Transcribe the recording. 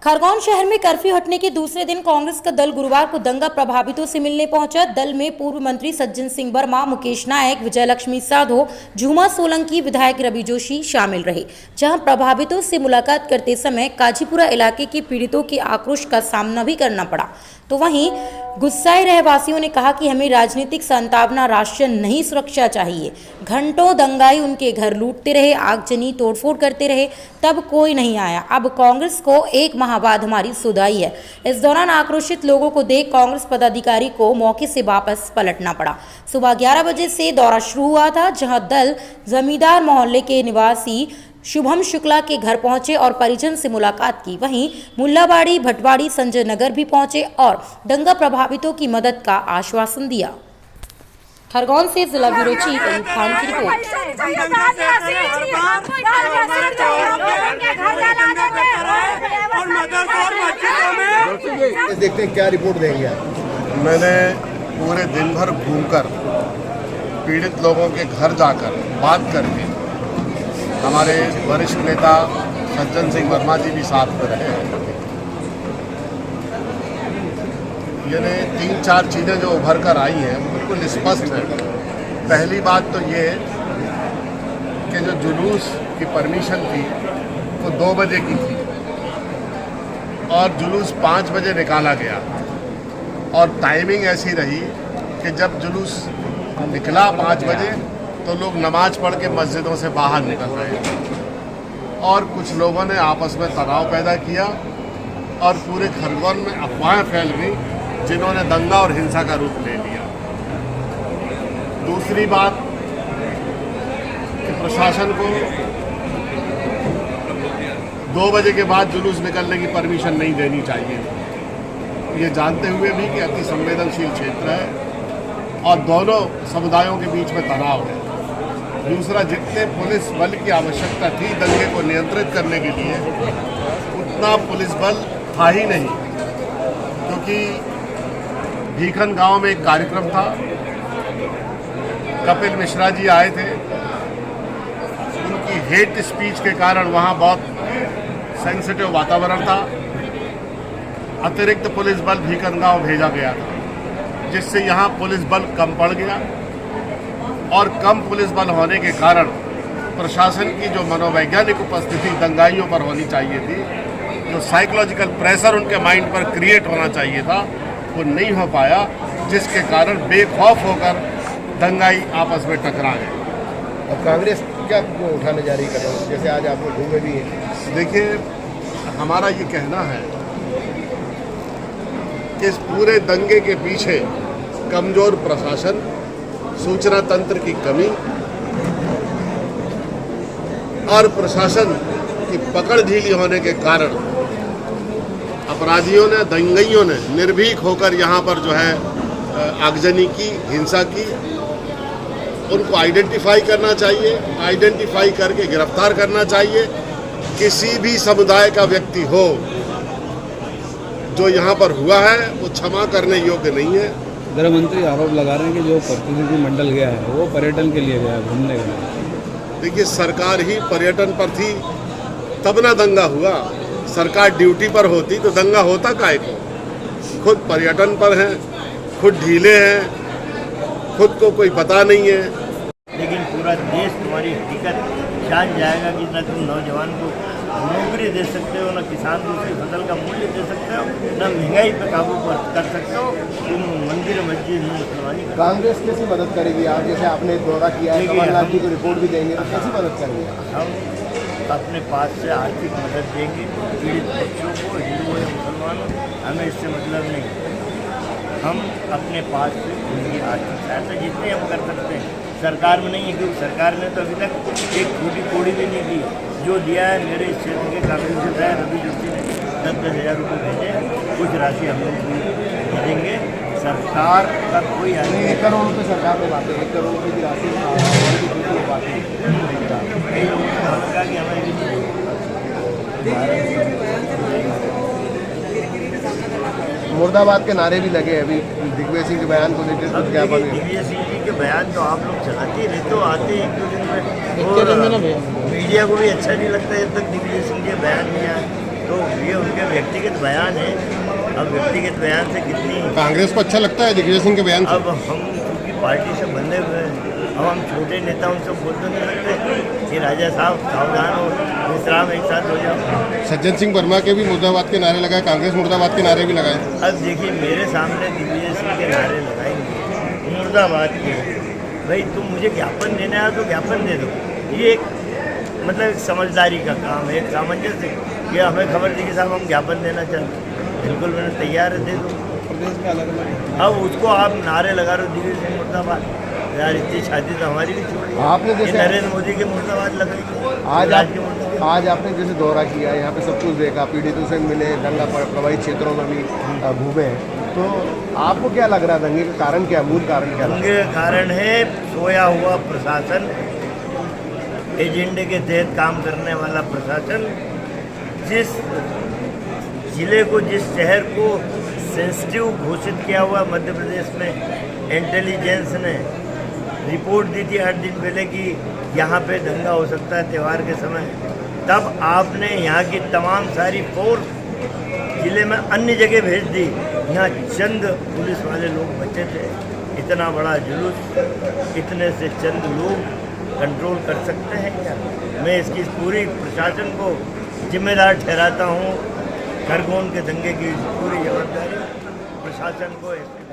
खरगोन शहर में कर्फ्यू हटने के दूसरे दिन कांग्रेस का दल गुरुवार को दंगा प्रभावितों से मिलने पहुंचा। दल में पूर्व मंत्री सज्जन सिंह वर्मा, मुकेश नायक, विजयलक्ष्मी साधो, झूमा सोलंकी, विधायक रवि जोशी शामिल रहे। जहां प्रभावितों से मुलाकात करते समय काजीपुरा इलाके के पीड़ितों के आक्रोश का सामना भी करना पड़ा, तो वहीं गुस्साए रहवासियों ने कहा कि हमें राजनीतिक सांत्वना, राशन नहीं, सुरक्षा चाहिए। घंटों दंगाई उनके घर लूटते रहे, आगजनी, तोड़फोड़ करते रहे, तब कोई नहीं आया। अब कांग्रेस को एक माह बाद हमारी सुधाई है। इस दौरान आक्रोशित लोगों को देख कांग्रेस पदाधिकारी को मौके से वापस पलटना पड़ा। सुबह 11 बजे से दौरा शुरू हुआ था, जहां दल जमींदार मोहल्ले के निवासी शुभम शुक्ला के घर पहुंचे और परिजन से मुलाकात की। वहीं मुल्लाबाड़ी, भटवाड़ी, संजय नगर भी पहुंचे और दंगा प्रभावितों की मदद का आश्वासन दिया। खरगोन से जिला ब्यूरो चीफ अयूब खान की रिपोर्ट। देखते हैं क्या रिपोर्ट देंगे। मैंने पूरे दिन भर घूमकर पीड़ित लोगों के घर जाकर बात करके, हमारे वरिष्ठ नेता सज्जन सिंह वर्मा जी भी साथ में रहे। यानी 3-4 चीज़ें जो उभर कर आई हैं वो बिल्कुल स्पष्ट है। पहली बात तो ये कि जो जुलूस की परमिशन थी वो 2 बजे की थी और जुलूस 5 बजे निकाला गया, और टाइमिंग ऐसी रही कि जब जुलूस निकला 5 बजे तो लोग नमाज पढ़ के मस्जिदों से बाहर निकल रहे और कुछ लोगों ने आपस में तनाव पैदा किया और पूरे खरगोन में अफवाहें फैल गई जिन्होंने दंगा और हिंसा का रूप ले लिया। दूसरी बात कि प्रशासन को 2 बजे के बाद जुलूस निकलने की परमिशन नहीं देनी चाहिए, ये जानते हुए भी कि अति संवेदनशील क्षेत्र है और दोनों समुदायों के बीच में तनाव है। दूसरा, जितने पुलिस बल की आवश्यकता थी दंगे को नियंत्रित करने के लिए, उतना पुलिस बल था ही नहीं, क्योंकि भीखन गांव में एक कार्यक्रम था, कपिल मिश्रा जी आए थे, उनकी हेट स्पीच के कारण वहां बहुत सेंसिटिव वातावरण था। अतिरिक्त पुलिस बल भीखन गांव भेजा गया था, जिससे यहाँ पुलिस बल कम पड़ गया और कम पुलिस बल होने के कारण प्रशासन की जो मनोवैज्ञानिक उपस्थिति दंगाइयों पर होनी चाहिए थी, जो साइकोलॉजिकल प्रेशर उनके माइंड पर क्रिएट होना चाहिए था, वो नहीं हो पाया, जिसके कारण बेखौफ होकर दंगाई आपस में टकरा गए। अब कांग्रेस क्या उठाने जा रही कदम, जैसे आज आप लोग घूमे भी हैं? देखिए, हमारा ये कहना है कि इस पूरे दंगे के पीछे कमजोर प्रशासन, सूचना तंत्र की कमी और प्रशासन की पकड़ ढीली होने के कारण अपराधियों ने, दंगइयों ने निर्भीक होकर यहाँ पर जो है आगजनी की, हिंसा की। उनको आइडेंटिफाई करना चाहिए, आइडेंटिफाई करके गिरफ्तार करना चाहिए। किसी भी समुदाय का व्यक्ति हो जो यहाँ पर हुआ है वो क्षमा करने योग्य नहीं है। गृह मंत्री आरोप लगा रहे हैं कि जो प्रतिनिधि मंडल गया है वो पर्यटन के लिए गया है, घूमने गया। देखिए, सरकार ही पर्यटन पर थी तब ना दंगा हुआ। सरकार ड्यूटी पर होती तो दंगा होता काहे को? खुद पर्यटन पर हैं, खुद ढीले हैं, खुद को कोई पता नहीं है। लेकिन पूरा देश तुम्हारी हकीकत जान जाएगा कि न तुम नौजवान को नौकरी दे सकते हो, न किसान को उसकी फसल का मूल्य दे सकते हो, न महंगाई पर काबू कर सकते हो। तुम मंदिर मस्जिद मुसलमानी कांग्रेस कैसी मदद करेगी? आप जैसे आपने दौरा किया है, कमलनाथ जी को रिपोर्ट भी देंगे, तो कैसी मदद करेंगे? हम अपने पास से आर्थिक मदद देंगे पीड़ित बच्चों को, हिंदू या मुसलमानों, हमें इससे मतलब नहीं। हम अपने पास से उनकी आर्थिक सहायता जितनी हम कर सकते हैं, सरकार में नहीं है, क्योंकि सरकार ने तो अभी तक एक छोटी कोड़ी भी नहीं दी। जो दिया है मेरे इस क्षेत्र के काबिल है रवि जोशी ने 10-10 हज़ार रुपये भेजे, कुछ राशि हम लोग भी देंगे। सरकार का कोई 1 करोड़ रुपये सरकार में बातें, 1 करोड़ रुपये की राशि बातें। कई लोगों ने कहा कि हमें मुर्दाबाद के नारे भी लगे अभी दिग्विजय सिंह के बयान को लेकर कुछ ज्ञापन है। दिग्विजय सिंह जी के बयान तो आप लोग चलाते ही रहते हो, आते ही 1-2 दिन में, और मीडिया को भी अच्छा नहीं लगता जब तक दिग्विजय सिंह के बयान नहीं आए। तो ये उनके व्यक्तिगत बयान है। अब व्यक्तिगत बयान से कितनी, कांग्रेस को अच्छा लगता है दिग्विजय सिंह के बयान से? अब हम क्योंकि पार्टी से बंधे हुए हैं, अब हम छोटे नेता उनसे बोल तो नहीं सकते कि राजा साहब सावधान हो, विश्राम एक साथ हो जाओ। सज्जन सिंह वर्मा के भी मुर्दाबाद के नारे लगाए, कांग्रेस मुर्दाबाद के नारे भी लगाए। अब देखिए मेरे सामने दिग्विजय सिंह के नारे लगाएंगे मुर्दाबाद के, भाई तुम मुझे ज्ञापन देने आया तो ज्ञापन दे दो। ये एक मतलब एक समझदारी का काम है, एक सामंजस्य कि हमें खबर दी कि साहब हम ज्ञापन देना चाहते हैं, बिल्कुल मैंने तैयार है, दे दो। प्रदेश में अलग अलग अब उसको आप नारे लगा रहे हो दिग्विजय सिंह मुर्दाबाद, यार इतनी शादी तो हमारी भी छोड़ी। आपने ये जैसे नरेंद्र मोदी के मुर्दाबाद लगाएंगे, आज राज के मुर्दाबाद। आज आपने जैसे दौरा किया, यहाँ पे सब कुछ देखा, पीड़ितों से मिले, दंगा प्रभावित क्षेत्रों में भी घूमे हैं, तो आपको क्या लग रहा है दंगे का कारण क्या है, मूल कारण क्या है? दंगे का कारण है सोया हुआ प्रशासन, एजेंडे के तहत काम करने वाला प्रशासन। जिस जिले को, जिस शहर को सेंसिटिव घोषित किया हुआ मध्य प्रदेश में इंटेलिजेंस ने रिपोर्ट दी थी 8 दिन पहले कि यहाँ पे दंगा हो सकता है त्यौहार के समय, तब आपने यहाँ की तमाम सारी फोर्स जिले में अन्य जगह भेज दी। यहाँ चंद पुलिस वाले लोग बचे थे, इतना बड़ा जुलूस इतने से चंद लोग कंट्रोल कर सकते हैं क्या? मैं इसकी पूरी प्रशासन को जिम्मेदार ठहराता हूँ। खरगोन के दंगे की पूरी जवाबदारी प्रशासन को है।